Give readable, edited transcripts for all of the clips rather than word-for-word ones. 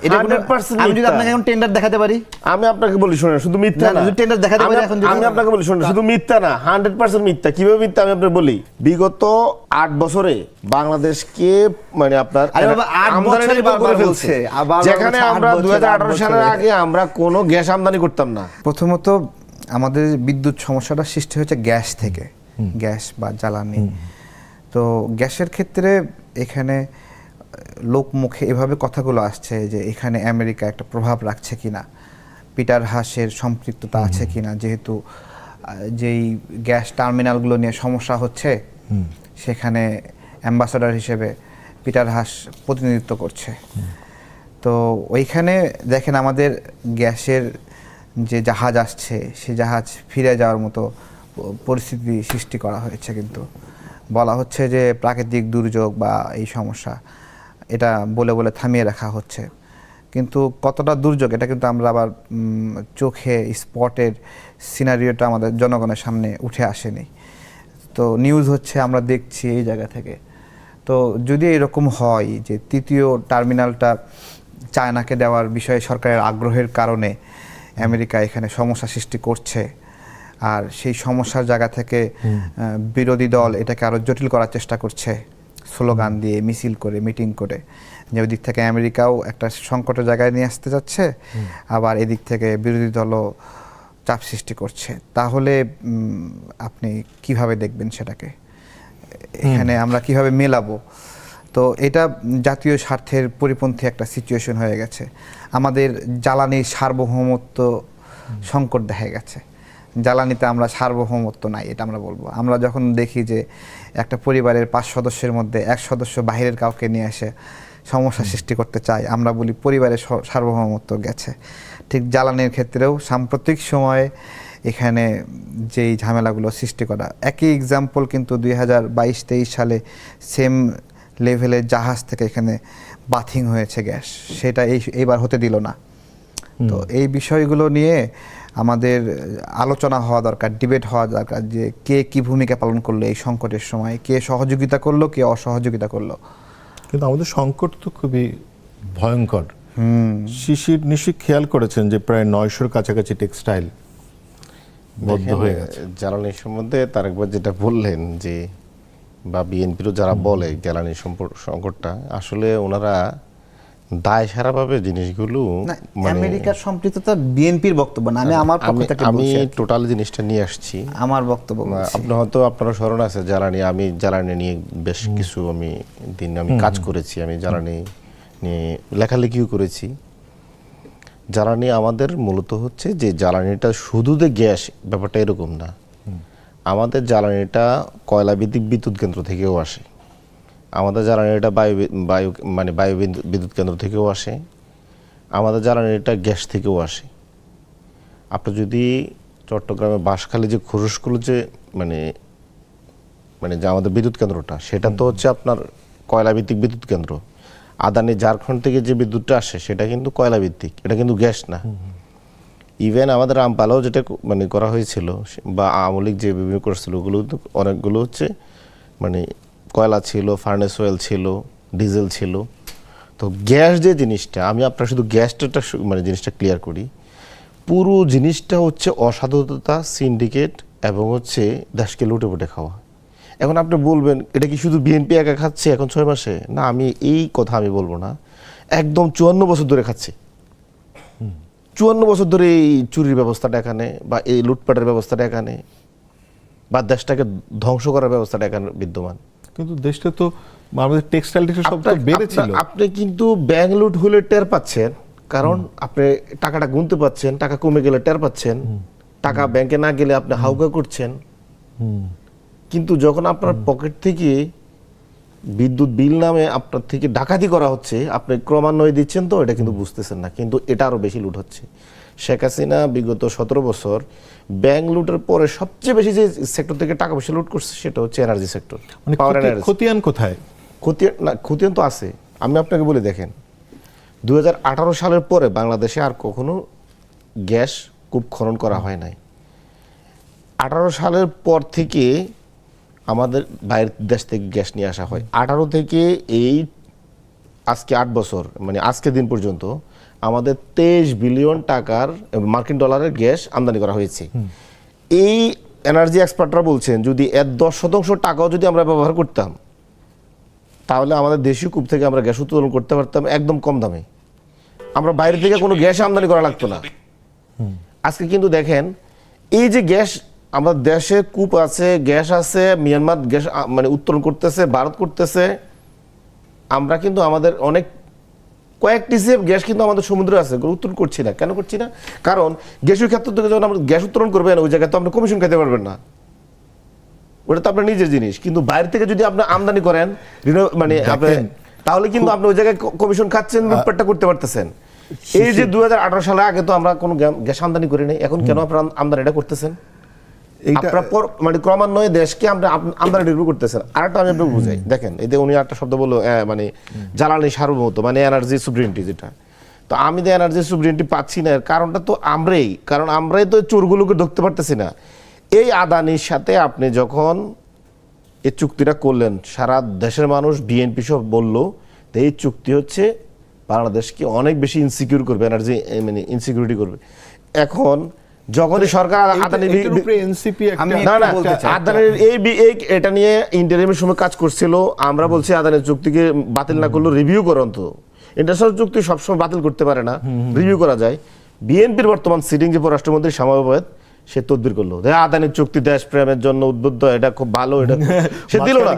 এটা কোনো 100% আমি যদি মিথ্যা। আপনাকে এখন টেন্ডার দেখাতে পারি, আমি আপনাকে বলি শুনেন, শুধু মিথ্যা না, যদি টেন্ডার দেখাতে পারি এখন যদি আমি আপনাকে বলি শুনেন, শুধু মিথ্যা না, 100% মিথ্যা। কিভাবে মিথ্যা আমি আপনাকে বলি, বিগত 8 বছরে বাংলাদেশকে মানে আপনার আরে বাবা, 8 আমদানি বছরে নির্ভর করে বারবার ফেলছে, বলছে, আবার যেখানে বলছে 8 আমরা বছরে, 2018 8 সালের বছরে। আগে আমরা কোনো গ্যাস আমদানি করতাম না। প্রথমত আমাদের বিদ্যুৎ সমস্যাটা সৃষ্টি হয়েছে গ্যাস থেকে, গ্যাস বা জ্বালানি। তো গ্যাসের ক্ষেত্রে এখানে লোকমুখে এভাবে কথাগুলো আসছে যে এখানে আমেরিকা একটা প্রভাব রাখছে কিনা, পিটার হাসের সম্পৃক্ততা আছে কিনা, যেহেতু যেই গ্যাস টার্মিনালগুলো নিয়ে সমস্যা হচ্ছে সেখানে অ্যাম্বাসাডার হিসেবে পিটার হাস প্রতিনিধিত্ব করছে। তো ওইখানে দেখেন আমাদের গ্যাসের যে জাহাজ আসছে সে জাহাজ ফিরে যাওয়ার মতো পরিস্থিতি সৃষ্টি করা হয়েছে, কিন্তু বলা হচ্ছে যে প্রাকৃতিক দুর্যোগ বা এই সমস্যা এটা বলে বলে থামিয়ে রাখা হচ্ছে, কিন্তু কতটা দুর্যোগ এটা কিন্তু আমরা আবার চোখে স্পটের সিনারিওটা আমাদের জনগণের সামনে উঠে আসেনি। তো নিউজ হচ্ছে আমরা দেখছি এই জায়গা থেকে। তো যদি এরকম হয় যে তৃতীয় টার্মিনালটা চায়নাকে দেওয়ার বিষয়ে সরকারের আগ্রহের কারণে আমেরিকা এখানে সমস্যা সৃষ্টি করছে, আর সেই সমস্যার জায়গা থেকে বিরোধী দল এটাকে আরও জটিল করার চেষ্টা করছে স্লোগান দিয়ে, মিছিল করে, মিটিং করে, যে ওই দিক থেকে আমেরিকাও একটা সংকটের জায়গায় নিয়ে আসতে যাচ্ছে, আবার এদিক থেকে বিরোধী দলও চাপ সৃষ্টি করছে, তাহলে আপনি কিভাবে দেখবেন সেটাকে? এখানে আমরা কিভাবে মেলাবো? তো এটা জাতীয় স্বার্থের পরিপন্থী একটা সিচুয়েশন হয়ে গেছে। আমাদের জ্বালানির সার্বভৌমত্ব সংকট দেখা গেছে, জ্বালানিতে আমরা সার্বভৌমত্ব নাই, এটা আমরা বলবো। আমরা যখন দেখি যে একটা পরিবারের 5 সদস্যের মধ্যে 1 সদস্য বাইরের কাউকে নিয়ে এসে সমস্যা সৃষ্টি করতে চায়, আমরা বলি পরিবারের সার্বভৌমত্ব গেছে। ঠিক জ্বালানির ক্ষেত্রেও সাম্প্রতিক সময়ে এখানে যেই ঝামেলাগুলো সৃষ্টি করা, একই এক্সাম্পল কিন্তু 2022-23 সালে সেম লেভেলের জাহাজ থেকে এখানে বাথিং হয়েছে গ্যাস, সেটা এইবার হতে দিল না। তো এই বিষয়গুলো নিয়ে আমাদের আলোচনা হওয়া দরকার, ডিবেট হওয়া দরকার, যে কে কি ভূমিকা পালন করলো এই সংকটের সময়, কে সহযোগিতা করলো, কে অসহযোগিতা করলো। কিন্তু আমাদের সংকট তো খুবই ভয়ঙ্কর। শিশির নিশ্চয়ই খেয়াল করেছেন যে প্রায় 900-র কাছাকাছি টেক্সটাইল বন্ধ হয়ে গেছে। জ্বালানির সম্বন্ধে তার একবার যেটা বললেন যে, বা বিএনপিরও যারা বলে জ্বালানি সংকটটা, আসলে ওনারা দায় সারাভাবে জিনিসগুলো আমেরিকার সম্পৃক্ততা বিএনপির বক্তব্য না, আমি আমার পক্ষ থেকে আমি বলছি, টোটাল জিনিসটা নিয়ে আসছি, আমার বক্তব্য বলছি। আপনি হয়তো আপনার স্মরণ আছে জ্বালানি, আমি জ্বালানি নিয়ে বেশ কিছু আমি কাজ করেছি, আমি জ্বালানি নিয়ে লেখালেখিও করেছি। জ্বালানি আমাদের মূলত হচ্ছে যে জ্বালানিটা শুধু যে গ্যাস ব্যাপারটা এরকম না, আমাদের জ্বালানিটা কয়লা ভিত্তিক বিদ্যুৎ কেন্দ্র থেকেও আসে, আমাদের জ্বালানিটা বায়ু বিদ্যুৎ কেন্দ্র থেকেও আসে, আমাদের জ্বালানিটা গ্যাস থেকেও আসে। আপনি যদি চট্টগ্রামে বাঁশখালী যে খোরশগুলো যে যে আমাদের বিদ্যুৎ কেন্দ্রটা, সেটা তো হচ্ছে আপনার কয়লা ভিত্তিক বিদ্যুৎ কেন্দ্র। আদানি ঝাড়খণ্ড থেকে যে বিদ্যুৎটা আসে সেটা কিন্তু কয়লা ভিত্তিক, এটা কিন্তু গ্যাস না। ইভেন আমাদের রামপালেও যেটা করা হয়েছিল বা আওয়ামী লীগ যে বিভিন্ন করছিল, ওগুলো অনেকগুলো হচ্ছে কয়লা ছিল, ফার্নেস অয়েল ছিল, ডিজেল ছিল। তো গ্যাস যে জিনিসটা, আমি আপনার শুধু গ্যাসটা জিনিসটা ক্লিয়ার করি, পুরো জিনিসটা হচ্ছে অসাধুতা, সিন্ডিকেট এবং হচ্ছে দেশকে লুটে পুটে খাওয়া। এখন আপনি বলবেন এটা কি শুধু বিএনপি একা খাচ্ছে এখন 6 মাসে? না, আমি এই কথা আমি বলবো না, একদম 54 বছর ধরে খাচ্ছে। 54 বছর ধরে এই চুরির ব্যবস্থাটা এখানে, বা এই লুটপাটের ব্যবস্থাটা এখানে, বা দেশটাকে ধ্বংস করার ব্যবস্থাটা এখানে বিদ্যমান। কিন্তু দেশটা তো আমাদের টেক্সটাইল সব তো বেড়েছিল। আপনি কিন্তু ব্যাংক লুট হলে টের পাচ্ছেন, কারণ আপনি টাকাটা গুনতে পাচ্ছেন, টাকা কমে গেলে টের পাচ্ছেন, টাকা ব্যাংকে না গেলে আপনি হাউকা করছেন। কিন্তু যখন আপনার পকেট থেকে বিদ্যুৎ বিল নামে আপনার থেকে ডাকাতি করা হচ্ছে, আপনি ক্রমান্বয়ে দিচ্ছেন, তো এটা কিন্তু বুঝতেছেন না, কিন্তু এটা আরো বেশি লুট হচ্ছে। শেখ হাসিনা বিগত 17 বছর ব্যাংক লুটের পরে সবচেয়ে বেশি যে সেক্টর থেকে টাকা পয়সা লুট করছে সেটা হচ্ছে এনার্জি সেক্টর। খতিয়ান কোথায়? খতিয়ান তো আছে, আমি আপনাকে বলে দেখেন, 2018 সালের পরে বাংলাদেশে আর কখনো গ্যাস কূপ খনন করা হয় নাই। 18 সালের পর থেকে আমাদের বাইরের দেশ থেকে গ্যাস নিয়ে আসা হয়। 18 থেকে এই আজকে 8 বছর, আজকে দিন পর্যন্ত আমাদের 23 বিলিয়ন টাকার মার্কিন ডলারের গ্যাস আমদানি করা হয়েছে। এই এনার্জি এক্সপার্টরা বলছেন যদি এর 10% টাকাও যদি আমরা ব্যবহার করতাম তাহলে আমাদের দেশীয় কূপ থেকে আমরা গ্যাস উত্তোলন করতে পারতাম একদম কম দামে, আমরা বাইরে থেকে কোনো গ্যাস আমদানি করা লাগতো না। আজকে কিন্তু দেখেন এই যে গ্যাস আমাদের দেশে কূপ আছে, গ্যাস আছে, মিয়ানমার গ্যাস মানে উত্তোলন করতেছে, ভারত করতেছে, আমরা কিন্তু আমাদের অনেক কয়েক টিসিএফ গ্যাস কিন্তু আমাদের সমুদ্রে আছে, উত্তোলন করছি না। কেন করছি না? কারণ গ্যাসের ক্ষেত্রে থেকে যখন আমরা গ্যাস উত্তোলন করবেন ওই জায়গায় তো আপনি কমিশন খেতে পারবেন না, ওটা তো আপনার নিজের জিনিস। কিন্তু বাইরে থেকে যদি আপনি আমদানি করেন মানে আপনি তাহলে কিন্তু আপনি ওই জায়গায় কমিশন খাচ্ছেন, লুটপাটটা করতে পারতেছেন। এই যে 2018 সালে আগে তো আমরা কোনো গ্যাস আমদানি করি নাই, এখন কেন আপনারা আমদানিটা করতেছেন? আপনারা মানে ক্রমান্বয়ে দেশকে আমরা আমদানি নির্ভর করতেছেন। আরেকটা আমি আপনাকে বুঝাই, দেখেন এই যে উনি একটা শব্দ বললো মানে জ্বালানি সার্বভৌমত্ব মানে এনার্জি সুভরিনিটি, যেটা তো আমি তো এনার্জি সুভরিনিটি পাচ্ছি না, এর কারণটা তো আমরাই তো চোরগুলোকে ধরতে পারতেছি না। এই আদানির সাথে আপনি যখন এই চুক্তিটা করলেন সারা দেশের মানুষ বিএনপি সব বললো এই চুক্তি হচ্ছে বাংলাদেশকে অনেক বেশি ইনসিকিউর করবে, এনার্জি মানে ইনসিকিউরিটি করবে। এখন যখনই সরকার আদানির এটা নিয়ে ইন্টারিমের সময় কাজ করছিল, আমরা বলছি আদানির চুক্তিকে বাতিল না করলেও রিভিউ করুন। তো ইন্টারন্যাশনাল চুক্তি সবসময় বাতিল করতে পারে না, রিভিউ করা যায়। বিএনপির বর্তমান সিটিং যে পররাষ্ট্রমন্ত্রী শামা আহমেদ সে তদবির করলো আদানির চুক্তি দেশ প্রেমের জন্য উদ্বুদ্ধ, এটা খুব ভালো, এটা সে দিল না।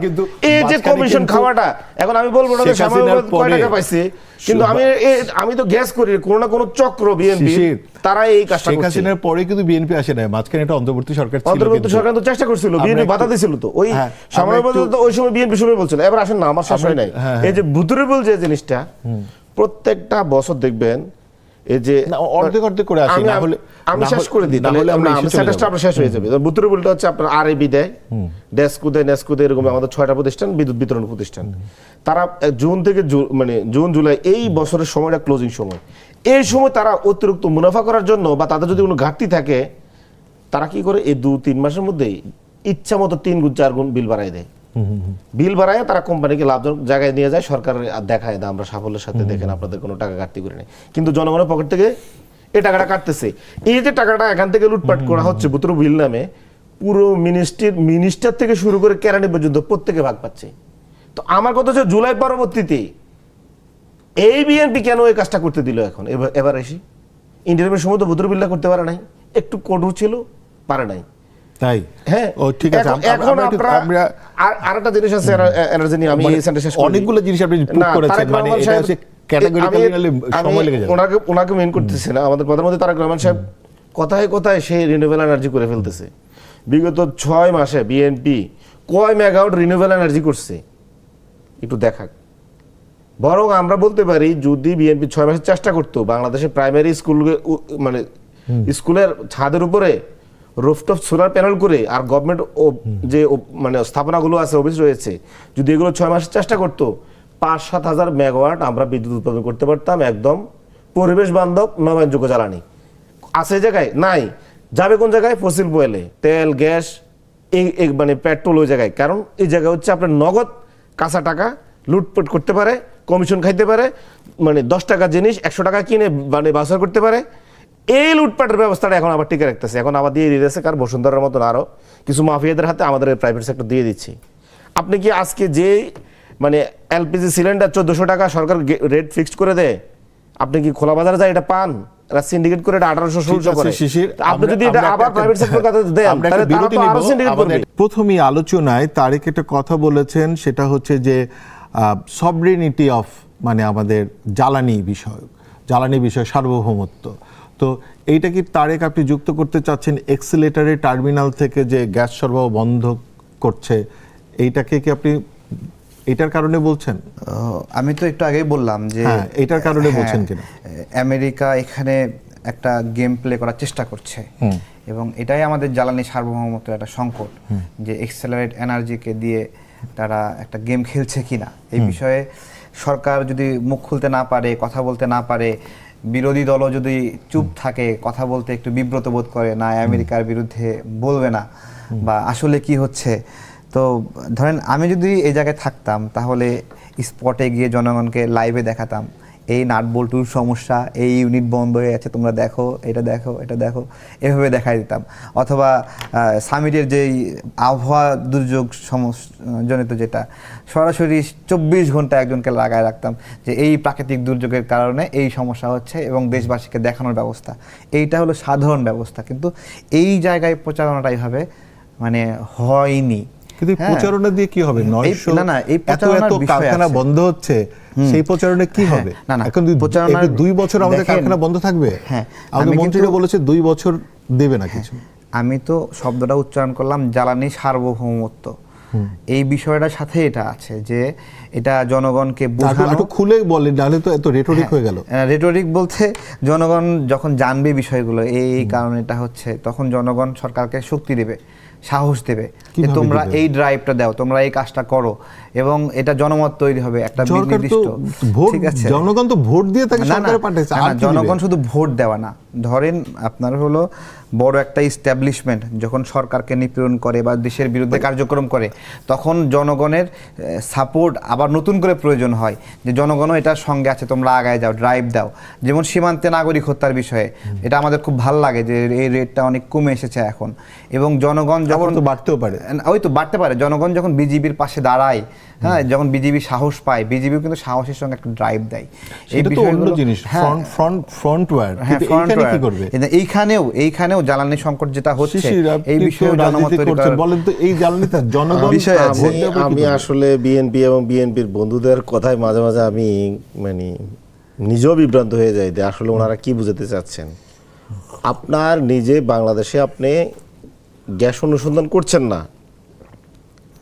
এই যে কমিশন খাওয়াটা, এখন আমি বলবো না শামা আহমেদ কয় টাকা পাইছে, কিন্তু আমি তো গ্যাস করি কোনো না কোনো চক্র বিএনপি তারা এই কাজটা করছে। হাসিনার পরে কিন্তু বিএনপি আসে না, মাঝখানে একটা অন্তর্বর্তী সরকার ছিল, অন্তর্বর্তী সরকার তো চেষ্টা করছিল, বিএনপি বাধা দিছিল। তো ওই শামা আহমেদ তো ওই সময় বিএনপি সময় বলছিল এবার আসেন না, আমার শেষ হয় নাই। এই যে ভুতুরেবল যে জিনিসটা প্রত্যেকটা বছর দেখবেন এই যে অর্ধেক করে আসে, না হলে আমি শেষ করে দিই, তাহলে আমরা সেন্টেন্সটা আপনার শেষ হয়ে যাবে। বুতুরেবলটা হচ্ছে আপনার আরএবি দেয়, ডেস্কু দেয়, নেস্কু দেয়, এরকম আমাদের 6টা প্রতিষ্ঠান বিদ্যুৎ বিতরণ প্রতিষ্ঠান। তারা জুন থেকে মানে জুন জুলাই এই বছরের সময়টা ক্লোজিং সময়, এই সময় তারা অতিরিক্ত মুনাফা করার জন্য বা তাদের যদি কোনো ঘাটতি থাকে তারা কি করে এই 2-3 মাসের মধ্যেই ইচ্ছা মতো 3 গুণ 4 গুণ বিল বাড়ায় দেয়। বিল বাড়ায় তারা কোম্পানিকে লাভজনক জায়গায় নিয়ে যায়, সরকারের দেখায় দেয় আমরা সাফল্যের সাথে দেখেন আপনাদের কোনো টাকা ঘাটতি করে নেই, কিন্তু জনগণের পকেট থেকে এই টাকাটা কাটতেছে। এই যে টাকাটা এখান থেকে লুটপাট করা হচ্ছে বুতুর বিল নামে, পুরো মিনিস্টার থেকে শুরু করে কেরানি পর্যন্ত প্রত্যেকে ভাগ পাচ্ছে। তো আমার কথা হচ্ছে জুলাই পরবর্তীতে এই বিএনপি কেন এই কাজটা করতে দিল? এখন এবার এসি ইন্টারভিউর সময় তো বুতুর বিলটা করতে পারে নাই, একটু কঠোর ছিল, পারে নাই। তাই হ্যাঁ, ও ঠিক আছে। এখন আমরা আরেকটা জিনিস আছে এনার্জি নিয়ে, আমি এই সেন্টেন্স শেষ করি। অনেকগুলো জিনিস আপনি পুট করেছেন, মানে এটা হচ্ছে ক্যাটাগরিক্যালি সময় লেগে যাবে। ওনাকে মেইন করতেছে না, আমাদের প্রধানমন্ত্রী তারেক রহমান সাহেব কথায় কথায় সেই রিনিউয়েবল এনার্জি করে ফেলতেছে। বিগত 6 মাসে বিএনপি কয় মেগাওয়াট রিনিউয়েবল এনার্জি করছে একটু দেখাক। বরং আমরা বলতে পারি যদি বিএনপি 6 মাসে চেষ্টা করতো বাংলাদেশে প্রাইমারি স্কুল মানে স্কুলের ছাদের উপরে রুফটপ সোলার প্যানেল করে আর গভর্নমেন্ট যে মানে স্থাপনাগুলো আছে অফিস রয়েছে, যদি এগুলো 6 মাসের চেষ্টা করতো 5-7 হাজার মেগাওয়াট আমরা বিদ্যুৎ উৎপাদন করতে পারতাম, একদম পরিবেশ বান্ধব নবায়নযোগ্য জ্বালানি। আছে জায়গায় নাই, যাবে কোন জায়গায়? ফসিল ফুয়েলে, তেল গ্যাস এই মানে পেট্রোল ওই জায়গায়। কারণ এই জায়গায় হচ্ছে আপনার নগদ কাঁচা টাকা লুটপাট করতে পারে, কমিশন খাইতে পারে, মানে 10 টাকা জিনিস 100 টাকা কিনে মানে বাজার করতে পারে। এই লুটপাটের ব্যবস্থাটা এখন আবার টিকে রাখতেছে, এখন আবার দিয়ে দিতেছে কার বসুন্ধরার মতন আরো কিছু মাফিয়াদের হাতে, আমাদের প্রাইভেট সেক্টর দিয়ে দিচ্ছে। আপনি কি আজকে যে মানে এলপিজি সিলিন্ডার 1400 টাকা সরকার রেট ফিক্সড করে দেয়, আপনি কি খোলা বাজারে যায় এটা পান? এরা সিন্ডিকেট করে এটা 1800-1600 করে। আপনি যদি এটা আবার প্রাইভেট সেক্টর কাছে দেন তাহলে তারা তো আরো সিন্ডিকেট করবে। প্রথমেই আলোচনায় তারেক একটা কথা বলেছেন, সেটা হচ্ছে যে সভরেনিটি অফ মানে আমাদের জ্বালানি বিষয় সার্বভৌমত্ব। তো এইটা কি তারেক আপনি যুক্ত করতে চাচ্ছেন এক্সিলেটরের টার্মিনাল থেকে যে গ্যাস সরবরাহ বন্ধ করছে, এইটাকে কি আপনি এটার কারণে বলছেন? আমি তো একটু আগেই বললাম যে এটার কারণে বলছেন কিনা। আমেরিকা এখানে একটা গেম প্লে করার চেষ্টা করছে এবং এটাই আমাদের জ্বালানি সার্বভৌমত্বের একটা সংকট, যে এক্সেলারেট এনার্জিকে দিয়ে তারা একটা গেম খেলছে কিনা। এই বিষয়ে সরকার যদি মুখ খুলতে না পারে, কথা বলতে না পারে, বিরোধী দলও যদি চুপ থাকে, কথা বলতে একটু বিব্রত বোধ করে, না আমেরিকার বিরুদ্ধে বলবে না বা আসলে কি হচ্ছে, তো ধরেন আমি যদি এই জায়গায় থাকতাম তাহলে স্পটে গিয়ে জনগণকে লাইভে দেখাতাম এই নাট বল্টুর সমস্যা, এই ইউনিট বন্ধ হয়ে আছে, তোমরা দেখো, এটা দেখো, এটা দেখো, এভাবে দেখাই দিতাম। অথবা সামিটের যেই আবহাওয়া দুর্যোগ জনিত যেটা সরাসরি 24 ঘন্টা একজনকে লাগায় রাখতাম যে এই প্রাকৃতিক দুর্যোগের কারণে এই সমস্যা হচ্ছে এবং দেশবাসীকে দেখানোর ব্যবস্থা, এইটা হলো সাধারণ ব্যবস্থা। কিন্তু এই জায়গায় প্রচারণাটা এইভাবে মানে হয়নি। কিন্তু এই প্রচারণা দিয়ে কি হবে? 900 না, এই এত প্রচারণার বিষয় কারখানা আছে। বন্ধ হচ্ছে, সেই প্রচারণা কি হবে? না, এখন প্রচারণার 2 বছর আমাদের দেখেন, কারখানা বন্ধ থাকবে? হ্যাঁ, আমাদের আমি মন্ত্রীরা কিন্তু- বলেছে 2 বছর দেবে না কিছু। আমি তো শব্দটা উচ্চারণ করলাম জ্বালানি সার্বভৌমত্ব, এই বিষয়টার সাথে এটা আছে যে এটা জনগণকে বোঝানো। একটু খুলে বলেন, নাহলে তো এত রেটরিক হয়ে গেল। রেটরিক বলতে জনগণ যখন জানবে বিষয়গুলো এই কারণে এটা হচ্ছে, তখন জনগণ সরকারকে শক্তি দেবে, সাহস দেবে যে কিভাবে তোমরা দিবে? এই ড্রাইভটা দাও, তোমরা এই কাজটা করো, এবং এটা জনমত তৈরি হবে একটা সরকার তো নির্দিষ্ট। ভোট, ঠিক আছে, জনগণ তো ভোট দিয়ে তাকে না, না, সরকারে পাঠাইছে, না, আর না, কি জনগণ দিবে? শুধু ভোট দেওয়া না, ধরেন আপনার হলো বড় একটা ইস্টাবলিশমেন্ট যখন সরকারকে নিপীড়ন করে বা দেশের বিরুদ্ধে কার্যক্রম করে, তখন জনগণের সাপোর্ট আবার নতুন করে প্রয়োজন হয় যে জনগণও এটার সঙ্গে আছে, তোমরা আগায় যাও, ড্রাইভ দাও। যেমন সীমান্তে নাগরিক হত্যার বিষয়ে এটা আমাদের খুব ভালো লাগে যে এই রেটটা অনেক কমে এসেছে এখন, এবং জনগণ যখন তো বাড়তেও পারে। ওই তো বাড়তে পারে, জনগণ যখন বিজিবির পাশে দাঁড়ায়, হ্যাঁ, যখন বিজিবি সাহস পায়, বিজিবিও কিন্তু সাহসের সঙ্গে একটা ড্রাইভ দেয়। এটা তো অন্য জিনিস, ফ্রন্ট ওয়্যার, কিন্তু এইখানে কি করবে? এইখানেও জ্বালানি সংকট যেটা হচ্ছে, শিশির, আপনি এই তো বিষয়ে জনমত রাজনীতি তৈরি করছেন, করার- বলেন তো এই জ্বালানিতে জনগণ বিষয় আছে। ভোট দেবে কি আমি করবে? আসলে বিএনপি এবং বিএনপির বন্ধুদের কথায় মাঝে মাঝে আমি মানে নিজেও বিভ্রান্ত হয়ে যাই যে আসলে ওনারা কি বুঝাতে চাচ্ছেন। আপনার নিজে বাংলাদেশে আপনি গ্যাস অনুসন্ধান করছেন না,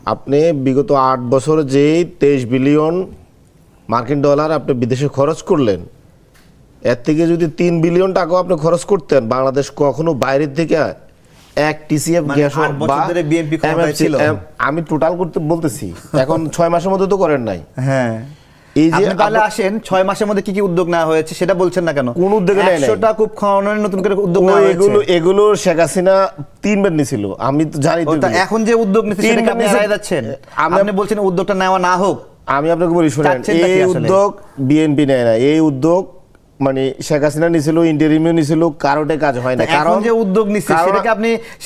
আপনি বিগত 8 বছরে যেই 23 বিলিয়ন মার্কিন ডলার আপনি বিদেশে খরচ করলেন, এর থেকে যদি 3 বিলিয়ন টাকাও আপনি খরচ করতেন, বাংলাদেশ কখনো বাইরের থেকে 1 TCF মানে গ্যাস 8 বছর ধরে BNP ক্ষমতায় ছিল। আমি টোটাল করতে বলতেছি, এখন 6 মাসের মধ্যে তো করেন নাই। হ্যাঁ, এই যে আপনি তাহলে আসেন 6 মাসের মধ্যে কি কি উদ্যোগ নেওয়া হয়েছে সেটা বলছেন না কেন? কোন উদ্যোগ নেয় নাই? 100টা কূপ খননের নতুন করে উদ্যোগ নেওয়া হয়েছে। এগুলো শেখ হাসিনা 3 বার নিছিল, আমি তো জানি তো তা এগুলো। এখন যে উদ্যোগ নিচ্ছে সেটাকে 3 বার আপনি নিছে। এড়ায় যাচ্ছেন। আমি- আপনি বলছেন উদ্যোগটা নেওয়া না হোক। আমি আপনাকে বলি শুনেন, চাচ্ছেনটা কি এই আসলে? উদ্যোগ বিএনপি নেয় না, এই উদ্যোগ মানে শেখ হাসিনা নিছিল, ইন্টারিমে নিছিল, কারোতে কাজ হয় না। তা এখন যে উদ্যোগ নিচ্ছে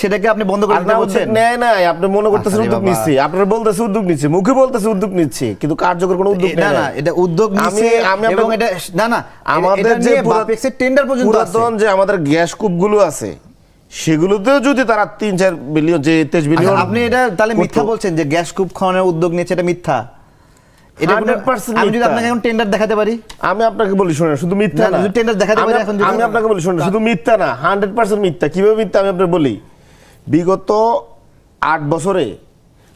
সেটাকে আপনি বন্ধ করে দিতে বলছেন। নেয় নাই, আপনি মনে করতেছেন আরে উদ্যোগ বাবা। নিচ্ছে, আপনারা বলতেছে উদ্যোগ নিচ্ছে, মুখে বলতেছে উদ্যোগ নিচ্ছে, কিন্তু কার্যকর কোনো উদ্যোগ না নেয় না, এটা উদ্যোগ নিচ্ছে এবং এটা না না আমাদের যে বাপেক্সের টেন্ডার পর্যন্ত আছে। পুরাতন যে আমাদের গ্যাস কূপগুলো আছে সেগুলোতেও যদি তারা 3-4 বিলিয়ন, যে 23 বিলিয়ন, আচ্ছা, আপনি এটা তাহলে মিথ্যা বলছেন যে গ্যাস কূপ খননের উদ্যোগ নিচ্ছে, এটা মিথ্যা। এটা 100% আমি যদি মিথ্যা। আপনাকে এখন টেন্ডার দেখাতে পারি, আমি আপনাকে বলি শুনেন, শুধু মিথ্যা না, না, যদি tender দেখাতে পারি এখন যদি- আমি আপনাকে বলি শুনেন, শুধু মিথ্যা না, 100% মিথ্যা। কিভাবে মিথ্যা আমি আপনাকে বলি, বিগত 8 বছরে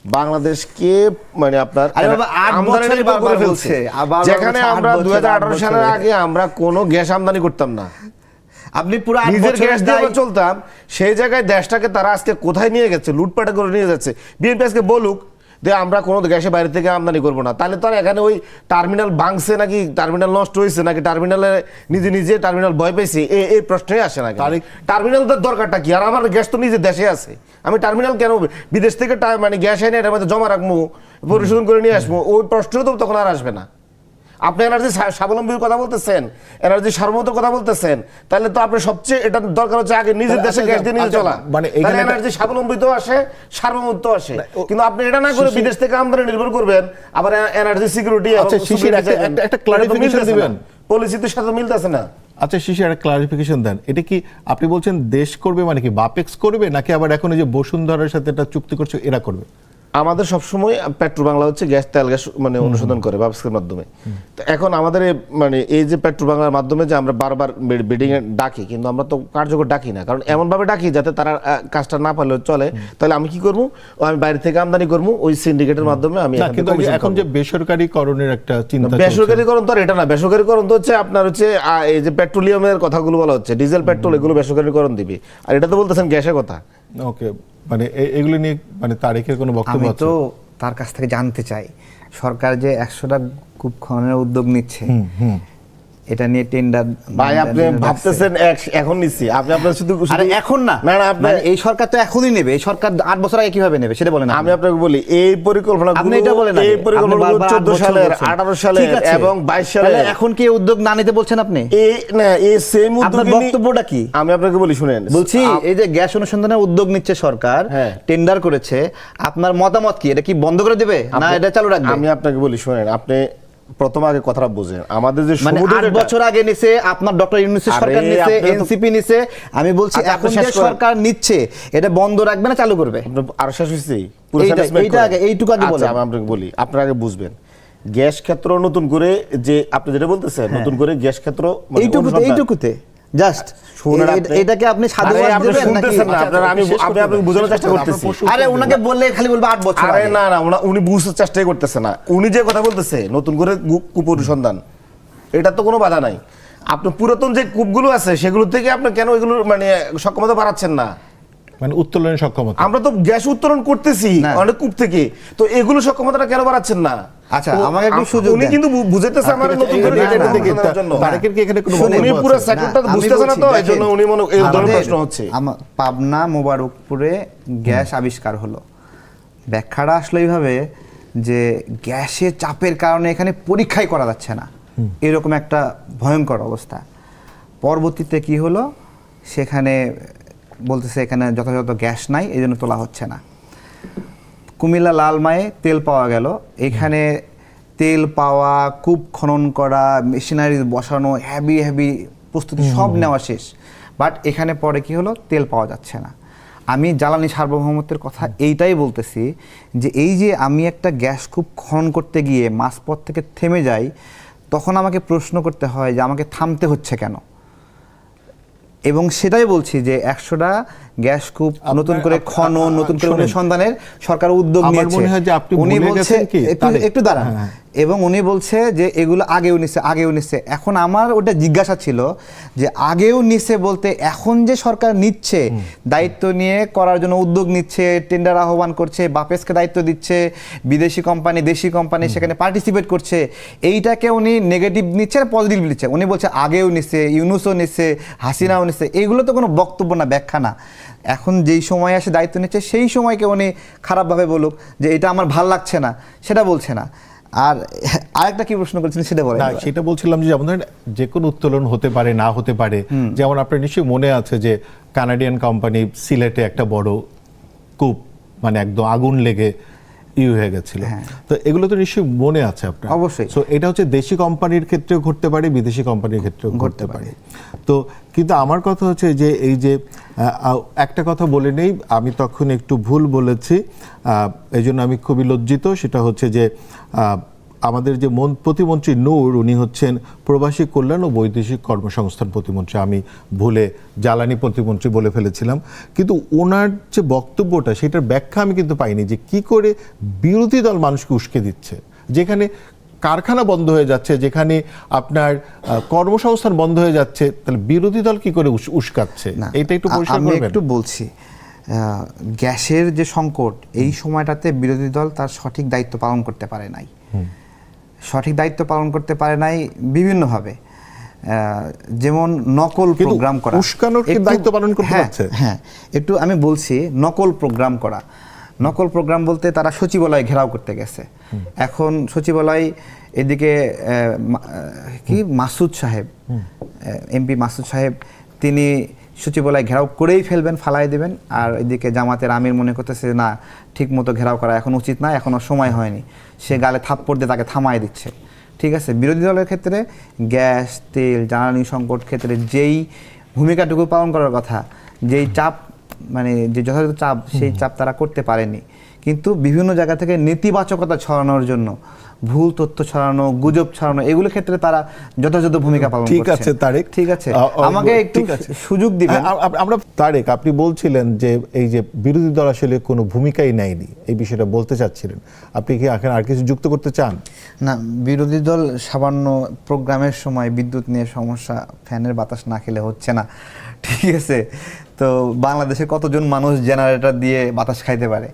বাংলাদেশকে মানে আপনার আরে বাবা, 8 আমদানি বছরে নির্ভর বারবার করে বলছে, ফেলছে। আবার যেখানে বলছে 8 আমরা বছরে, 2018 সালের 8 আগে আমরা কোনো গ্যাস আমদানি করতাম না, আপনি পুরো 8 নিজের বছরের গ্যাস দিয়ে দায়- আমরা চলতাম, সেই জায়গায় দেশটাকে তারা আজকে কোথায় নিয়ে গেছে, লুটপাট করে নিয়ে যাচ্ছে। বিএনপি আজকে বলুক যে আমরা কোনো গ্যাসে বাইরে থেকে আমদানি করবো না, তাহলে তো আর এখানে ওই টার্মিনাল ভাঙছে নাকি টার্মিনাল নষ্ট হয়েছে নাকি টার্মিনালে নিজে নিজে টার্মিনাল ভয় পেয়েছে, এই প্রশ্নই আসে না। টার্মিনাল দরকারটা কি? আর আমার গ্যাস তো নিজে দেশে আছে, আমি টার্মিনাল কেন বিদেশ থেকে মানে গ্যাস এনে এটার মধ্যে জমা রাখবো, পরিশোধন করে নিয়ে আসবো, ওই প্রশ্ন তো তখন আর আসবে না। আপনি এনার্জি স্বাবলম্বীর কথা বলতেছেন, এনার্জি সার্বভৌমত্বের কথা বলতেছেন, তাহলে তো আপনি সবচেয়ে এটা দরকার হচ্ছে আগে নিজের দেশে গ্যাস দিয়ে নিয়ে চলা, মানে এখানে এনার্জি স্বাবলম্বিত আসে, সার্বভৌমত্ব আসে। কিন্তু আপনি এটা না করে বিদেশ থেকে আমদানি নির্ভর করবেন, আবার এনার্জি সিকিউরিটি। আচ্ছা, শিশির, একটা clarification দিবেন? পলিসির সাথে মিলতেছে না। আচ্ছা শিশির, একটা ক্লারিফিকেশন দেন, এটা কি আপনি বলছেন দেশ করবে মানে কি বাপেক্স করবে, নাকি আবার এখন এই যে বসুন্ধরার সাথে একটা চুক্তি করছে এরা করবে? আমাদের সবসময় পেট্রো বাংলা হচ্ছে গ্যাস, তেল গ্যাস মানে অনুসন্ধান করে বাপসের মাধ্যমে। তো এখন আমাদের মানে এই যে পেট্রো বাংলার মাধ্যমে যে আমরা বারবার বিডিং এ ডাকি, কিন্তু আমরা তো কার্যকর ডাকি না, কারণ এমন ভাবে ডাকি যাতে তারা কাজটা না পারলে চলে। তাহলে আমি কি করবো, আমি বাইরে থেকে আমদানি করবো ওই সিন্ডিকেটের মাধ্যমে। আমি কিন্তু এখন যে বেসরকারিকরণের একটা চিন্তা চলছে। বেসরকারিকরণ তো আর এটা না, বেসরকারিকরণ তো হচ্ছে আপনার হচ্ছে এই যে পেট্রোলিয়ামের কথাগুলো বলা হচ্ছে, ডিজেল পেট্রোল এগুলো বেসরকারিকরণ দিবে, আর এটা তো বলতেছেন গ্যাসের কথা। ওকে, মানে এগুলো নিয়ে মানে তারিখের কোনো বক্তব্য আমি আছে? তো তার কাছ থেকে জানতে চাই, সরকার যে 100টা কূপ খননের উদ্যোগ নিচ্ছে, এটা নিয়ে টেন্ডার ভাই আপনি ভাবতেছেন এখন নিচ্ছি, আপনি আপনার শুধু আরে এখন না, না না আপনি মানে এই সরকার তো এখনই নেবে, এই সরকার 8 বছর আগে কিভাবে নেবে সেটা বলেন। আমি আপনাকে বলি এই পরিকল্পনা আপনি এটা বলেন, এই পরিকল্পনা 14 সালের 18 সালের এবং 22 সালের, এখন কি উদ্যোগ না নিতে বলছেন আপনি? এই না এই সেম আপনার উদ্যোগ বক্তব্যটা কি? আমি আপনাকে বলি শুনেন, বলছি এই যে গ্যাস অনুসন্ধানের উদ্যোগ নিচ্ছে সরকার, হ্যাঁ। টেন্ডার করেছে, আপনার মতামত কি? এটা কি বন্ধ করে দেবে না এটা চালু রাখবে? আমি আপনাকে বলি শুনেন, আপনি প্রথম আগে কথাটা বুঝেন, আমাদের যে মানে সমুদ্র 8 বছর আগে নিছে আপনার ডক্টর ইউনূসের আরে সরকার নিছে, আপনি তো- এনসিপি নিছে, আমি বলছি আচ্ছা, আপনি এখন শেষ যে করেন। সরকার নিচ্ছে এটা বন্ধ রাখবে না চালু করবে? আর শেষ হইছে পুরো এইটা- sentence এইটা করেন। আগে- এইটুকু আগে আচ্ছা, বলেন। আমি আপনাকে বলি, আপনারা আগে বুঝবেন গ্যাস ক্ষেত্র নতুন করে যে আপনি যেটা বলতেছেন নতুন করে গ্যাস ক্ষেত্র মানে অনুসন্ধান- এইটুকুতে জাস্ট শুনেন আপনি। এটাকে আপনি সাধুবাদ আরে আপনি দেবেন নাকি? শুনতেছেন না, আপনারা আমি আপনাকে বোঝানোর চেষ্টা করতেছি। আরে ওনাকে বললে খালি বলবো 8 বছর আরে আগে। না না উনি বুঝতে চেষ্টাই করতেছে না, উনি যে কথা বলতেছে নতুন করে কূপ অনুসন্ধান, এটা তো কোনো বাধা নাই। আপনি পুরাতন যে কূপগুলো আছে সেগুলো থেকে আপনি কেন এগুলো মানে সক্ষমতা বাড়াচ্ছেন না? মানে উত্তোলনের সক্ষমতা। আমরা তো গ্যাস উত্তোলন করতেছি না। অনেক কূপ থেকে, তো এগুলো সক্ষমতাটা কেন বাড়াচ্ছেন না? আচ্ছা, তো আমাকে একটু সুযোগ উনি দেন। কিন্তু বুঝাইতেছে আমাদের নতুন করে এটা- গ্যাস এটা দেখে অনুসন্ধানের জন্য। তারেকের কি এখানে কোনো শুনেন, উনি বক্তব্য পুরো আছে? সেক্টরটা না, আমি বুঝতেছে না তো, বলছি, এই জন্য দেখেন, উনি মনে এই ধরনের আমাদের- প্রশ্ন হচ্ছে। পাবনা মোবারকপুরে গ্যাস আবিষ্কার হলো, ব্যাখ্যাটা আসলে এইভাবে যে গ্যাসের চাপের কারণে এখানে পরীক্ষাই করা যাচ্ছে না, এরকম একটা ভয়ঙ্কর অবস্থা। পরবর্তীতে কি হলো, সেখানে বলতেছে এখানে যথাযথ গ্যাস নাই, এই জন্য তোলা হচ্ছে না। কুমিল্লা লালমায়ে তেল পাওয়া গেল, এখানে তেল পাওয়া, কূপ খনন করা, মেশিনারি বসানো, হেভি প্রস্তুতি সব নেওয়া শেষ, বাট এখানে পরে কি হলো, তেল পাওয়া যাচ্ছে না। আমি জ্বালানি সার্বভৌমত্বের কথা এইটাই বলতেছি যে এই যে আমি একটা গ্যাস কূপ খনন করতে গিয়ে মাঝপথ থেকে থেমে যাই, তখন আমাকে প্রশ্ন করতে হয় যে আমাকে থামতে হচ্ছে কেন। এবং সেটাই বলছি যে 100টা গ্যাস কূপ নতুন করে খনন, নতুন করে শোনেন, অনুসন্ধানের সরকার উদ্যোগ আমার নিয়েছে। মনে হয় যে আপনি উনি ভুলে বলছে গেছেন কি, তারেক? একটু দাঁড়ান, হ্যাঁ। এবং উনি বলছে যে এগুলো আগেও নিছে। এখন আমার ওটা জিজ্ঞাসা ছিল যে আগেও নিছে বলতে এখন যে সরকার নিচ্ছে, দায়িত্ব নিয়ে করার জন্য উদ্যোগ নিচ্ছে, টেন্ডার আহ্বান করছে, বাপেসকে দায়িত্ব দিচ্ছে, বিদেশি কোম্পানি দেশি কোম্পানি সেখানে পার্টিসিপেট করছে, এইটাকে উনি নেগেটিভ নিচ্ছে আর পজিটিভ নিচ্ছে। উনি বলছে আগেও নিচ্ছে, ইউনূসও নিচ্ছে, হাসিনাও নিচ্ছে, এইগুলো তো কোনো বক্তব্য না, ব্যাখ্যা না। এখন যেই সময় আসে দায়িত্ব নিচ্ছে সেই সময়কে উনি খারাপভাবে বলুক যে এটা আমার ভাল লাগছে না, সেটা বলছে না। আর আরেকটা কি প্রশ্ন করেছিলেন সেটা বলেন। না, সেটা বলছিলাম যে যেমন ধরেন যে কোনো উত্তোলন হতে পারে, না হতে পারে। যেমন আপনার নিশ্চয়ই মনে আছে যে কানাডিয়ান কোম্পানি সিলেটে একটা বড় কূপ মানে একদম আগুন লেগে হয়ে গেছিল, তো এগুলো তো নিশ্চয়ই মনে আছে আপনার। অবশ্যই। সো এটা হচ্ছে দেশি কোম্পানির ক্ষেত্রেও ঘটতে পারে, বিদেশি কোম্পানির ক্ষেত্রেও ঘটতে পারে। তো কিন্তু আমার কথা হচ্ছে যে এই যে একটা কথা বলে নেই, আমি তখন একটু ভুল বলেছি, এই জন্য আমি খুবই লজ্জিত। সেটা হচ্ছে যে আমাদের যে প্রতিমন্ত্রী নূর, উনি হচ্ছেন প্রবাসী কল্যাণ ও বৈদেশিক কর্মসংস্থান প্রতিমন্ত্রী। আমি ভুলে জ্বালানি প্রতিমন্ত্রী বলে ফেলেছিলাম, কিন্তু ওনার যে বক্তব্যটা সেটার ব্যাখ্যা আমি কিন্তু পাইনি যে কি করে বিরোধী দল মানুষকে উস্কে দিচ্ছে, যেখানে কারখানা বন্ধ হয়ে যাচ্ছে, যেখানে আপনার কর্মসংস্থান বন্ধ হয়ে যাচ্ছে, তাহলে বিরোধী দল কি করে উস্কাচ্ছে, না, এটা একটু পরিষ্কার আমি করবেন। একটু বলছি, গ্যাসের যে সংকট, এই সময়টাতে বিরোধী দল তার সঠিক দায়িত্ব পালন করতে পারে নাই। সঠিক দায়িত্ব পালন করতে পারে নাই বিভিন্নভাবে, যেমন নকল প্রোগ্রাম করা। উস্কানোর কি দায়িত্ব পালন করতে পারছে? হ্যাঁ, একটু আমি বলছি, নকল প্রোগ্রাম করা। নকল প্রোগ্রাম বলতে তারা সচিবালয় ঘেরাও করতে গেছে। এখন সচিবালয় এদিকে কি মাসুদ সাহেব, এমপি মাসুদ সাহেব, তিনি সচিবালয় ঘেরাও করেই ফেলবেন, ফালাই দেবেন, আর এদিকে জামাতের আমির মনে করতেছে না ঠিক মতো ঘেরাও করা এখন উচিত না, এখনও সময় হয়নি, সে গালে থাপ্পড় দিয়ে তাকে থামায় দিচ্ছে। ঠিক আছে, বিরোধী দলের ক্ষেত্রে গ্যাস, তেল, জ্বালানি সংকট ক্ষেত্রে যেই ভূমিকাটুকু পালন করার কথা, যেই চাপ মানে যে যথাযথ চাপ, সেই চাপ তারা করতে পারেনি। কিন্তু বিভিন্ন জায়গা থেকে নেতিবাচকতা ছড়ানোর জন্য, ভুল তথ্য ছড়ানো, গুজব ছড়ানো, এগুলো ক্ষেত্রে তারা যথাযথ ভূমিকা পালন করছে। ঠিক আছে তারেক, ঠিক আছে, আমাকে একটু সুযোগ দিবেন। আমরা তারেক, আপনি বলছিলেন যে এই যে বিরোধী দল আসলে কোনো ভূমিকাই নেয়নি, এই বিষয়টা বলতে চাচ্ছিলেন, আপনি কি এখন আর কিছু যুক্ত করতে চান? না, বিরোধী দল সামান্য প্রোগ্রামের সময় বিদ্যুৎ নিয়ে সমস্যা, ফ্যানের বাতাস না খেলে হচ্ছে না, ঠিক আছে, তো বাংলাদেশে কতজন মানুষ জেনারেটর দিয়ে বাতাস খাইতে পারে,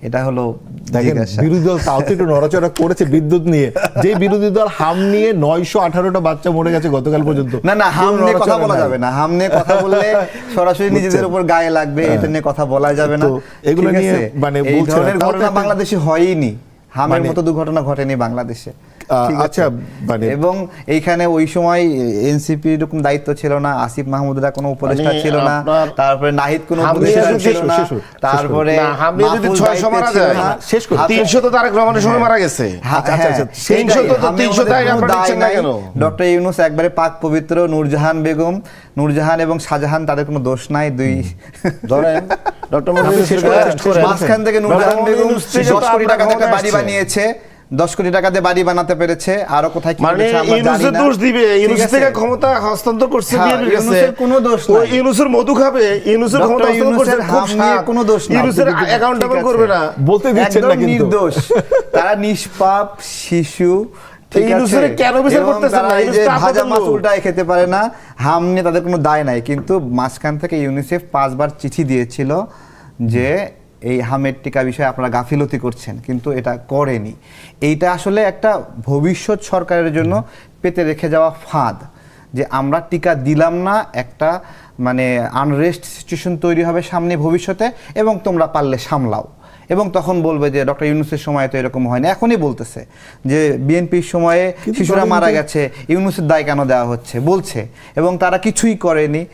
এটা হলো দেখেন জিজ্ঞাসা। বিরোধী দল তাও তো একটু নড়াচড়া করেছে বিদ্যুৎ নিয়ে, যে বিরোধী দল হাম নিয়ে 918টা বাচ্চা মরে গেছে গতকাল পর্যন্ত। না হাম কেউ নিয়ে কথা নড়াচড়া বলা নাই। যাবে না, হাম নিয়ে কথা বললে সরাসরি নিজেদের উপর গায়ে লাগবে, এটা নিয়ে কথা বলা যাবে না। তো এগুলো ঠিক নিয়ে আছে? মানে এই বলছে না, ধরনের তাও তো ঘটনা একটা- বাংলাদেশে হয়ইনি, হামের মানে- মতো দুর্ঘটনা ঘটেনি বাংলাদেশে। ঠিক আছে? আচ্ছা মানে এবং এইখানে ওই সময় এনসিপি এরকম দায়িত্ব ছিল না, আসিফ মাহমুদরা কোনো উপদেষ্টা মানে ছিল না, আপনার তারপরে নাহিদ কোনো হামনিয়া উপদেষ্টা যদি ছিল না, শেষ হোক, তারপরে না, হামনিয়া যদি মাহফুজ 600 মারা দায়িত্বে ছিল যায়, না। শেষ করুন। 300 তো তারেক রহমানের সময় মারা গেছে। আচ্ছা, আচ্ছা, সেই 300 তো 300 তাই আপনারা দিচ্ছেন না কেন? ডক্টর ইউনূস একবারে পাক পবিত্র, নূরজাহান বেগম, নূরজাহান এবং শাহজাহান তাদের কোনো দোষ নাই, দুই ধরেন ডক্টর মাঝখান থেকে নূরজাহান বেগম 10 কোটি টাকা থেকে বাড়ি বানিয়েছে, 10 কোটি টাকা দিয়ে বাড়ি বানাতে পেরেছে, আরো কোথায় কি মানে করেছে আমরা জানি ইউনূসের না। দোষ দিবে, ঠিক ইউনূস আছে? থেকে ক্ষমতা হস্তান্তর করছে হ্যাঁ, বিএনপির কাছে, ইউনূসের কোনো দোষ ওই নাই। ইউনূসের মধু খাবে, ইউনূসের ডক্টর ক্ষমতা হস্তান্তর করছে, ইউনূসের খুব হাম নিয়ে সাপ। কোনো দোষ নাই। ইউনূসের ঠিক অ্যাকাউন্টেবল আছে? করবে না। বলতে দিচ্ছেন না একদম কিন্তু। নির্দোষ, তারা নিষ্পাপ শিশু। ঠিক ইউনূসের আছে? কেন বিচার এবং করতেছেন তারা না? এই যে ইউনূস তো ভাজা আপনাদের মাছ লোক। উল্টায় খেতে পারে না, হাম নিয়ে তাদের কোনো দায় নাই। কিন্তু মাঝখান থেকে ইউনিসেফ 5 বার চিঠি দিয়েছিল যে এই হামের টিকা বিষয়ে আপনারা গাফিলতি করছেন, কিন্তু এটা করেনি। এইটা আসলে একটা ভবিষ্যৎ সরকারের জন্য পেতে রেখে যাওয়া ফাঁদ, যে আমরা টিকা দিলাম না, একটা মানে আনরেস্ট সিচুয়েশন তৈরি হবে সামনে ভবিষ্যতে, এবং তোমরা পারলে সামলাও। এবং তখন বলবে যে ডক্টর ইউনূসের সময় তো এরকম হয়নি। এখনই বলতেছে যে বিএনপির সময়ে শিশুরা মারা গেছে, ইউনূসের দায় কেন দেওয়া হচ্ছে বলছে, এবং তারা কিছুই করেনি,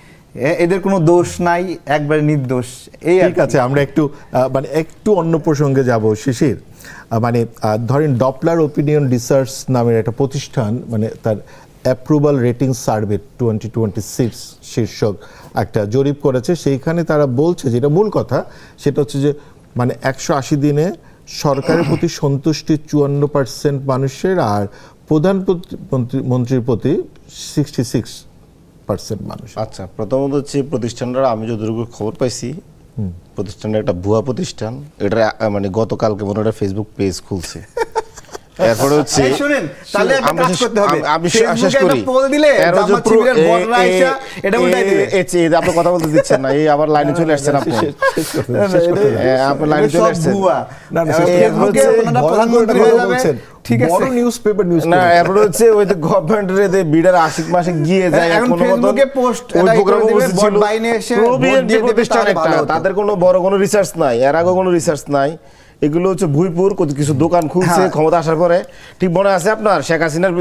এদের কোনো দোষ নাই, একবারে নির্দোষ। এই আর ঠিক আছে, আমরা একটু মানে একটু অন্য প্রসঙ্গে যাব শিশির। মানে ধরেন ডপলার ওপিনিয়ন রিসার্চ নামের একটা প্রতিষ্ঠান, মানে তার অ্যাপ্রুভাল রেটিং সার্ভে 2026 শীর্ষক একটা জরিপ করেছে। সেইখানে তারা বলছে, যেটা মূল কথা সেটা হচ্ছে যে মানে 180 দিনে সরকারের প্রতি সন্তুষ্টি 54% মানুষের, আর প্রধানমন্ত্রীর প্রতি 66% মানুষ। আচ্ছা, প্রথমত হচ্ছে প্রতিষ্ঠানটা আমি যতটুকু খবর পাইছি, প্রতিষ্ঠানটা একটা ভুয়া প্রতিষ্ঠান। এটা মানে গতকালকে মনে হয় ফেসবুক পেজ খুলছে। এরপরে হচ্ছে এই শুনেন, তাহলে একটা কাজ করতে হবে। আমি ফেসবুকে শেষ একটা করি। পোল দিলে এর হচ্ছে জামাত শিবিরের বড়রা আইসা এটা উল্টাই দিবে। আপনি কথা বলতে দিচ্ছেন না, এই আবার লাইনে চলে আসছেন আপনি। আপনি লাইনে চলে আসছেন। না, না, ফেসবুকে ওনারা প্রধানমন্ত্রী হয়ে যাবে। ঠিক আছে, বড় নিউজপেপার নিউজ না, এরপরে হচ্ছে ওই যে গভর্নমেন্টের বিডার আশিক মাসে গিয়ে যায় এখন কোনো মতো ফেসবুকে পোস্ট ওই এটাই প্রোগ্রাম করে দিবে, উপস্থিত ভোট ছিল। বাইনে এসে প্রো ভোট বিএনপি দিয়ে দেবে, প্রতিষ্ঠান তাহলে একটা, ভালো হতো। তাদের কোনো বড় কোনো রিসার্চ নাই, এর আগে কোনো রিসার্চ নাই। এগুলো হচ্ছে ভুইপুর কিছু দোকান খুলছে ক্ষমতা আসার পরে। ঠিক মনে আছে আপনার শেখ হাসিনার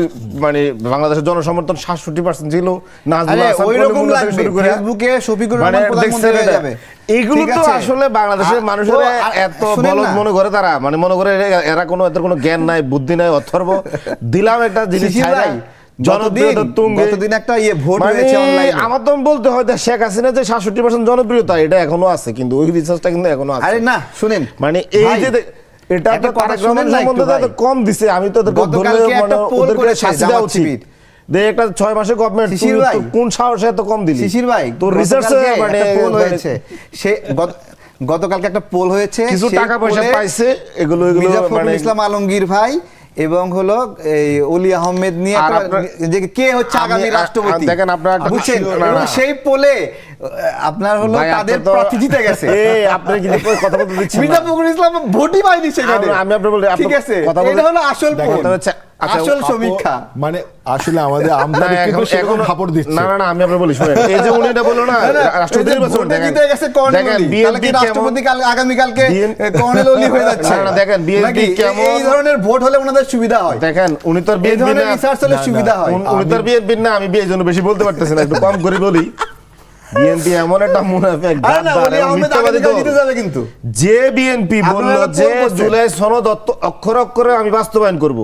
মানে বাংলাদেশের জনসমর্থন 67% ছিল, নাজমুল হাসান ওইরকম কলিমুল্লাহ লাগবে, থেকে শুরু করে। ফেসবুকে শফিকুর মানে রহমান প্রধানমন্ত্রী হয়ে দেখছেন যাবে। এগুলো ঠিক তো আছে? আসলে বাংলাদেশের মানুষের এত শুনেন বলদ না। মনে করে, তারা মানে মনে করে এরা কোনো এদের কোনো জ্ঞান নাই, বুদ্ধি নাই, অথর্ব। দিলাম একটা জিনিস শিশির ছাইরা, ভাই, জনপ্রিয়তা তুঙ্গে। গতদিন একটা ভোট মানে হয়েছে অনলাইনে। আমার তো বলতে হয় যে শেখ হাসিনা যে 67% জনপ্রিয়তা, এটা এখনো আছে, কিন্তু ওই রিসার্চটা কিন্তু এখনো আছে। আরে না, শুনেন, মানে এই ভাই, যে এটা একটা তো কথা তারেক শুনেন রহমান না একটু সম্বন্ধে ভাই। তো কম দিছে, আমি তো ওদেরকে গতকালকে ধরলে একটা মানে পোল ওদেরকে করেছে শাস্তি দেওয়া জামাত উচিত। শিবির। একটা 6 মাসের গভর্নমেন্ট, শিশির ভাই, কোন সাহসে এত কম দিলি? শিশির ভাই, তোর রিসার্চে গতকালকে মানে একটা পোল হয়েছে, সে গতকালকে একটা পোল হয়েছে, কিছু সেই টাকা পয়সা পোলে পাইছে, এগুলো মির্জা ফখরুল মানে ইসলাম আলমগীর ভাই এবং হলো এই অলি আহমেদ নিয়ে আর একটা, আপনার- যে কে হচ্ছে আগামী আমি- রাষ্ট্রপতি, দেখেন আপনার একটা বুঝছেন? না, এবং না। সেই পোলে আপনার হলো ভাই, তাদের আপনি তো- প্রার্থী জিতে গেছে। এই আপনি কিন্তু কথা বলতে দিচ্ছেন না। মির্জা ফখরুল ইসলাম ভোটই পায়নি সেখানে। আমি আপনার বলি, ঠিক আছে, কথা বলি, এটা হলো আসল পোল, কথা হচ্ছে, আচ্ছা, আসল আপু, সমীক্ষা। মানে আসলে আমাদের না, আমদানি কিন্তু এখন- সেরকম এখন- খাপড় দিচ্ছে না, না, না, আমি আপনার বলি, শুনেন, এই যে উনি এটা বললো না, না, না, রাষ্ট্রপতি এই যে নির্বাচন, ভোটে দেখেন, জিতে গেছে কর্নেল দেখেন, অলি, তাহলে বিএনপি কি কেমন- রাষ্ট্রপতি আগামীকালকে BNP কর্নেল অলি হয়ে যাচ্ছে? না, না, দেখেন, BNP নাকি? কেমন- এই ধরনের ভোট হলে ওনাদের সুবিধা হয়, দেখেন, উনি তো আর এই বিএনপি ধরনের না, রিসার্চ হলে সুবিধা হয়। উনি তো আর বিএনপি না, আমি এই জন্য বেশি বলতে পারতেছি না, একটু কম করে বলি। বিএনপি এমন একটা মুনাফিক, আরে না, গাদ্দার অলি এবং আহমেদ মিথ্যাবাদী আগামীকাল দল। জিতে যাবে কিন্তু। যে বিএনপি বলল আপনারা যে পোল করছেন। জুলাই সনদ অক্ষরে অক্ষরে আমি বাস্তবায়ন করব,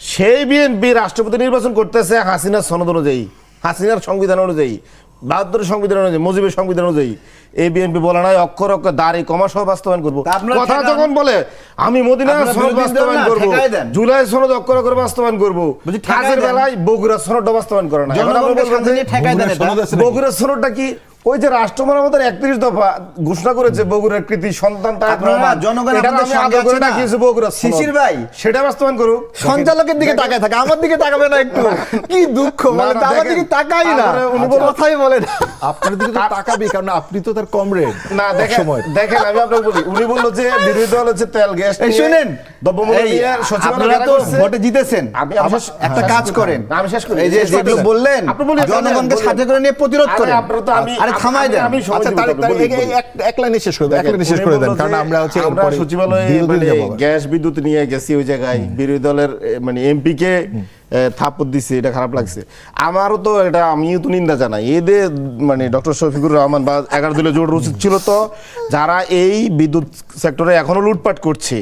সেই বিএনপি রাষ্ট্রপতি নির্বাচন করতেছে হাসিনার সনদ অনুযায়ী, হাসিনার সংবিধান অনুযায়ী, 72 সংবিধান অনুযায়ী, মুজিবের সংবিধান অনুযায়ী। এই বিএনপি বলে নাই অক্ষর অক্ষর দাড়ি কমা সহ বাস্তবায়ন করবো। তা আপনারা কথা ঠেকান। যখন বলে আমি মদিনার আপনারা সনদ বিরোধী দল বাস্তবায়ন না, করবো, ঠেকাই দেন। জুলাই সনদ অক্ষর অক্ষরে বাস্তবায়ন করবো, বলছি ঠেকাই কাজের দেন। বেলায় বগুড়ার সনদটা বাস্তবায়ন করে না। এখন আপনি জনগণকে বলবেন সাথে যে নিয়ে ঠেকাই দেন এটা। সনদ আছে নাকি? বগুড়ার সনদটা কি? ওই যে রাষ্ট্র মেরামতের 31 দফা ঘোষণা করেছে বগুড়ার কৃতি সন্তান তারেক আপনারা রহমান, জনগণ এটা আপনাদের আমি সঙ্গে আদর করে আছে না? ডাকিয়েছি বগুড়া সনদ। শিশির ভাই, সেটা বাস্তবায়ন করুক। সঞ্চালকের দিকে তাকায় থাকে, আমার দিকে তাকাবে না একটু? কি দুঃখ, না, মানে না, আমার দেখেন, দিকে তাকাই না, তারপরে উনি বলল- কথাই বলেন। আপনার দিকে তো তাকাবি, কারণ আপনি তো তার কমরেড। না দেখেন সময় দেখেন আমি আপনাকে বলি, উনি বললো যে বিরোধী দল হচ্ছে তেল গ্যাস এই নিয়ে, শুনেন, দ্রব্যমূল্য এই নিয়ে সচিবালয় আপনারা ঘেরা তো করছে। ভোটে জিতেছেন, আমি একটা কাজ করেন, না, আমি শেষ করি। এই যে শেষ যেগুলো করতে দেন। বললেন আপনি বলি, জনগণকে বলি। সাথে করে নিয়ে প্রতিরোধ আরে করেন। আপনারা তো আরে থামাই দেন। আমি সময় আচ্ছা দিব, তারিক, বলি, বলি। এক লাইনে শেষ করে দেন, এক লাইনে শেষ করে দেন, কারণ আমরা হচ্ছে আমরা এরপরে সচিবালয়ে বিরোধী মানে যাবো আবার। গ্যাস বিদ্যুৎ নিয়ে গেছি ওই জায়গায়, বিরোধী দলের মানে এমপি কে থাপ্পড় দিচ্ছে, এটা খারাপ লাগছে আমারও। তো এটা আমিও তো নিন্দা জানাই। এদের মানে ডক্টর শফিকুর রহমান বা 11 দলীয় জোট উচিত ছিল তো, যারা এই বিদ্যুৎ সেক্টরে এখনো লুটপাট করছে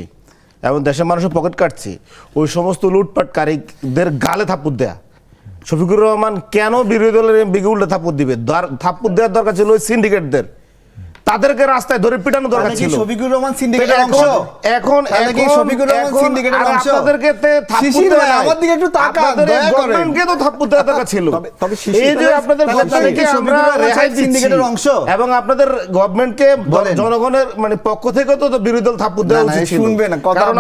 এবং দেশের মানুষের পকেট কাটছে, ওই সমস্ত লুটপাটকারীদের গালে থাপ্পড় দেয়া। শফিকুর রহমান কেন বিরোধী দলের এমপিকে উল্টে থাপ্পড় দিবে? থাপ্পড় দেওয়ার দরকার ছিল ওই সিন্ডিকেটদের, তাদেরকে রাস্তায় ধরে পিটানো দরকার তাহলে কি ছিল। শফিকুর রহমান সিন্ডিকেটের অংশ? এখন তাহলে কি শফিকুর রহমান সিন্ডিকেটের আর অংশ? আপনাদেরকে থাপ্পড় শিশির দেওয়া ভাই, নাই। আমার দিকে একটু তাকান, আপনাদের দয়া করেন। গভর্নমেন্টকে তো থাপ্পড় দেওয়া দরকার ছিল। তবে শিশির এই যে তাহলে- আপনাদের তাহলে গভর্নমেন্টকে কি শফিকুর আমরা রহমান রেহাই দিচ্ছি সিন্ডিকেটের অংশ? এবং আপনাদের গভর্নমেন্টকে বলেন। জনগণের মানে পক্ষ থেকে তো বিরোধী দল থাপ্পড় দেওয়া না, না, উচিত ছিল। শুনবে না, কথা কারণ